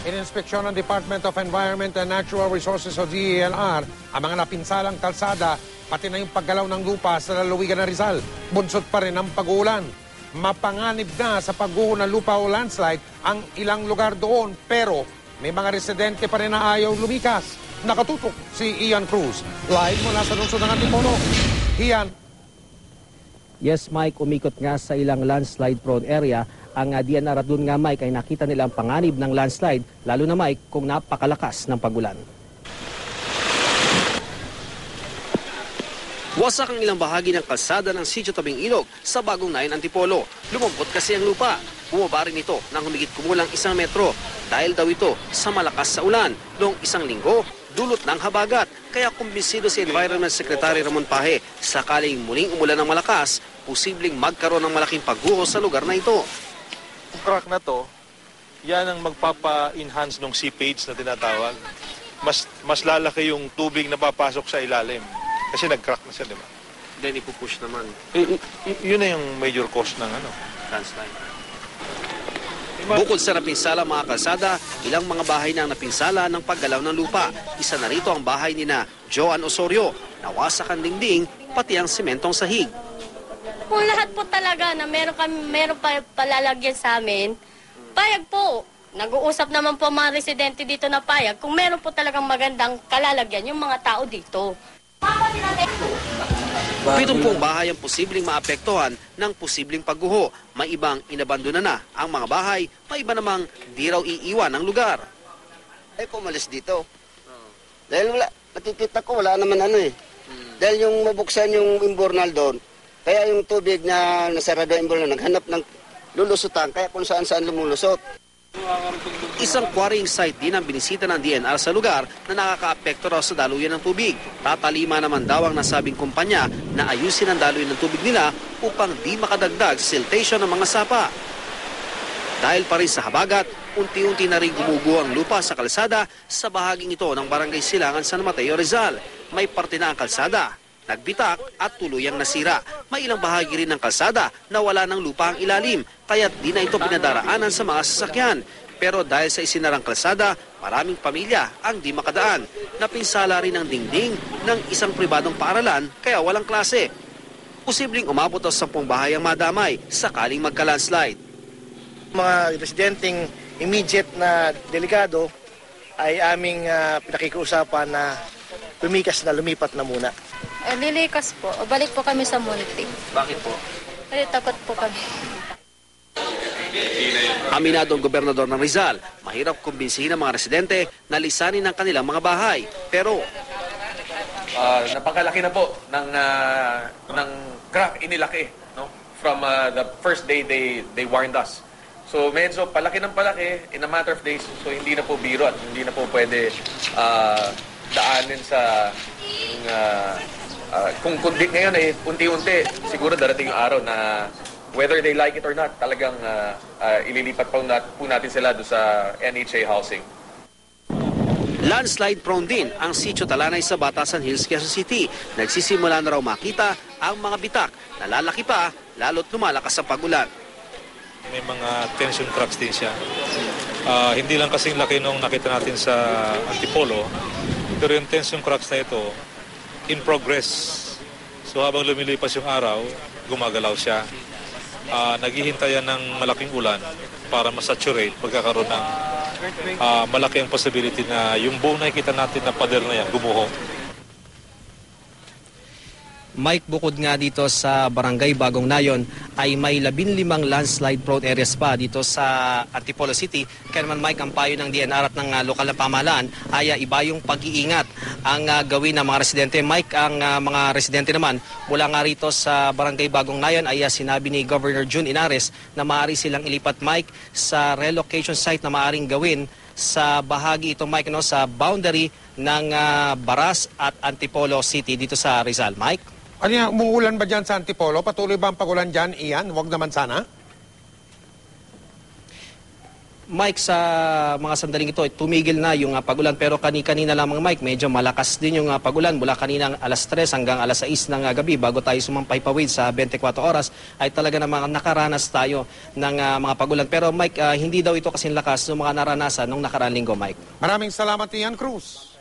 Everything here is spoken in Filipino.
Ininspeksyon ng Department of Environment and Natural Resources o DENR ang mga napinsalang kalsada pati na yung paggalaw ng lupa sa lalawigan ng Rizal. Bunsod pa rin ang pag-uulan. Mapanganib na sa pagguho ng lupa o landslide ang ilang lugar doon pero may mga residente pa rin na ayaw lumikas. Nakatutok si Ian Cruz. Live mula sa lungsod ng Antipolo. Ian. Yes, Mike, umikot nga sa ilang landslide-prone area. Ang DNR at doon nga, Mike, ay nakita nila ang panganib ng landslide, lalo na, Mike, kung napakalakas ng pagulan. Wasak ang ilang bahagi ng kalsada ng Sitio Tabing Ilog sa Bagong Nayon, Antipolo. Lumambot kasi ang lupa. Bumaba rin ito ng humigit kumulang 1 metro dahil daw ito sa malakas sa ulan. Noong 1 linggo, dulot ng habagat. Kaya kumbinsido si Environment Secretary Ramon Pahe, sakaling muling umulan ng malakas, posibleng magkaroon ng malaking pagguho sa lugar na ito. Ang crack na to, yan ang magpapa-enhance ng seepage na tinatawag. Mas lalaki yung tubig na papasok sa ilalim. Kasi nag-crack na siya, di ba? Then ipupush naman. Yun na yung major cause ng landslide. Bukod sa napinsala mga kalsada, ilang mga bahay na ang napinsala ng paggalaw ng lupa. Isa na rito ang bahay ni na Joan Osorio. Nawasak ang dingding, pati ang sementong sahig. Kung lahat po talaga na meron pa palalagyan sa amin, payag po. Nag-uusap naman po mga residente dito na payag kung meron po talagang magandang kalalagyan yung mga tao dito. 70 bahay ang posibleng maapektuhan ng posibleng pagguho. May ibang inabandona na ang mga bahay, may iba namang di raw iiwan ang lugar. Ay pumalis dito. Dahil wala, nakikita ko wala naman Dahil yung mabuksan yung imbornal doon, kaya yung tubig na nasarado yung imbornal, naghanap ng lulusutan, kaya kung saan-saan lumulusot. Isang quarrying site din ang binisita ng DNR sa lugar na nakakaapekto raw sa daluyan ng tubig. Tatalima naman daw ang nasabing kumpanya na ayusin ang daluyan ng tubig nila upang di makadagdag sa siltation ng mga sapa. Dahil pa rin sa habagat, unti-unti na rin gumuguho ang lupa sa kalsada sa bahaging ito ng Barangay Silangan, San Mateo, Rizal. May parte na ang kalsada, nagbitak at tuluyang nasira. May ilang bahagi rin ng kalsada na wala ng lupa ang ilalim, kaya't di na ito pinadaraanan sa mga sasakyan. Pero dahil sa isinarang kalsada, maraming pamilya ang di makadaan. Napinsala rin ang dingding ng isang pribadong paaralan kaya walang klase. Posibleng umabot sa 10 bahay ang madamay sakaling magka-landslide. Mga residenteng immediate na delikado ay aming pinakikiusapan na lumipat na muna. Lilikas po. O balik po kami sa Munti. Bakit po? Kasi takot po kami. Aminado ang gobernador ng Rizal, mahirap kumbinsihin ang mga residente na lisanin ang kanilang mga bahay. Pero napakalaki na po ng crack inilaki, no? From the first day they warned us. So medyo palaki ng palaki in a matter of days. So hindi na po biro at hindi na po pwede daanin sa kung ngayon ay unti-unti siguro darating yung araw na whether they like it or not, talagang ililipat po natin sila doon sa NHA housing. Landslide prone din ang Sitio Talanay sa Batasan Hills, Quezon City. Nagsisimula na raw makita ang mga bitak na lalaki pa lalo't lumalakas ang pagulan. May mga tension cracks din siya. Hindi lang kasing laki nung nakita natin sa Antipolo, pero yung tension cracks na ito, in progress. So habang lumilipas yung araw, gumagalaw siya. Naghihintayan ng malaking ulan para masaturate, pagkakaroon ng malaki ang possibility na yung buong nakikita natin na pader na yan, gumuho. Mike, bukod nga dito sa Barangay Bagong Nayon ay may 15 landslide prone areas pa dito sa Antipolo City. Kaya naman Mike, ang payo ng DNR at ng lokal na pamahalaan ay iba yung pag-iingat ang gawin ng mga residente. Mike, ang mga residente naman mula nga rito sa Barangay Bagong Nayon ay sinabi ni Governor June Inares na maaari silang ilipat, Mike, sa relocation site na maaaring gawin sa bahagi ito, Mike, no, sa boundary ng Baras at Antipolo City dito sa Rizal. Mike? Ano yan, umuulan ba dyan sa Antipolo? Patuloy ba ang pagulan dyan, Ian? Huwag naman sana. Mike, sa mga sandaling ito, tumigil na yung pagulan. Pero kanina lamang, Mike, medyo malakas din yung pagulan. Mula kaninang alas 3 hanggang alas 6 ng gabi, bago tayo sumampay-pawid sa 24 oras, ay talaga namang nakaranas tayo ng mga pagulan. Pero Mike, hindi daw ito kasing lakas ng mga naranasan nung nakaraang linggo, Mike. Maraming salamat, Ian Cruz.